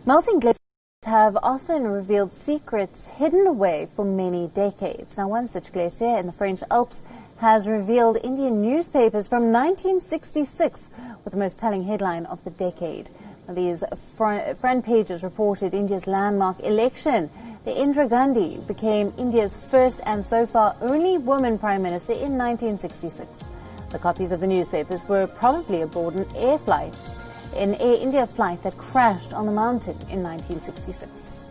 Melting glaciers have often revealed secrets hidden away for many decades. Now, one such glacier in the French Alps has revealed Indian newspapers from 1966 with the most telling headline of the decade. Now, these front pages reported India's landmark election. The Indira Gandhi became India's first and so far only woman prime minister in 1966. The copies of the newspapers were probably aboard an Air India flight that crashed on the mountain in 1966.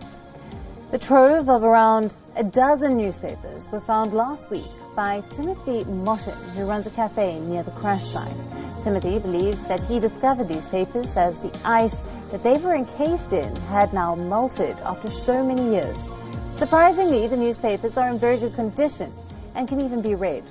The trove of around a dozen newspapers were found last week by Timothy Motton, who runs a cafe near the crash site. Timothy believed that he discovered these papers as the ice that they were encased in had now melted after so many years. Surprisingly, the newspapers are in very good condition and can even be read.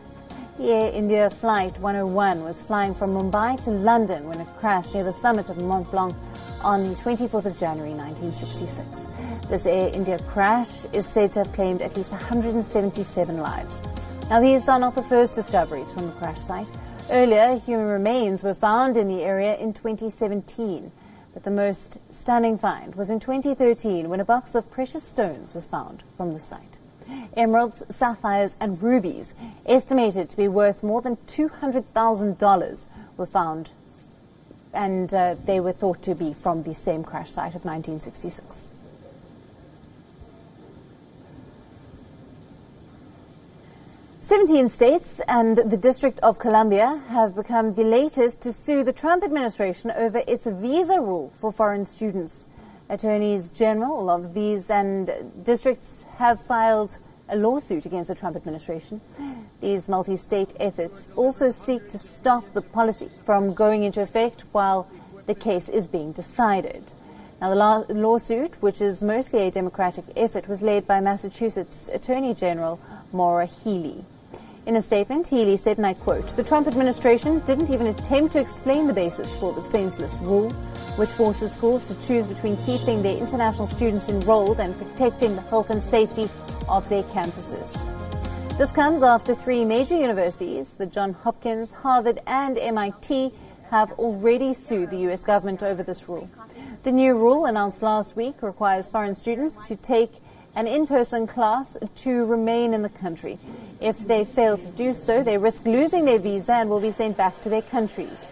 The Air India Flight 101 was flying from Mumbai to London when it crashed near the summit of Mont Blanc on the 24th of January 1966. This Air India crash is said to have claimed at least 177 lives. Now, these are not the first discoveries from the crash site. Earlier, human remains were found in the area in 2017. But the most stunning find was in 2013 when a box of precious stones was found from the site. Emeralds, sapphires and rubies, estimated to be worth more than $200,000, were found, and they were thought to be from the same crash site of 1966. "17 states and the District of Columbia have become the latest to sue the Trump administration over its visa rule for foreign students. Attorneys general of these and districts have filed a lawsuit against the Trump administration. These multi-state efforts also seek to stop the policy from going into effect while the case is being decided. Now, the lawsuit, which is mostly a Democratic effort, was led by Massachusetts Attorney General Maura Healey. In a statement, Healey said, and I quote, "The Trump administration didn't even attempt to explain the basis for the senseless rule, which forces schools to choose between keeping their international students enrolled and protecting the health and safety of their campuses." This comes after three major universities, the Johns Hopkins, Harvard and MIT, have already sued the U.S. government over this rule. The new rule, announced last week, requires foreign students to take an in-person class to remain in the country. If they fail to do so, they risk losing their visa and will be sent back to their countries.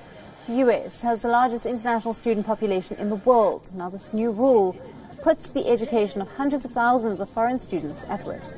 The U.S. has the largest international student population in the world. Now, this new rule puts the education of hundreds of thousands of foreign students at risk.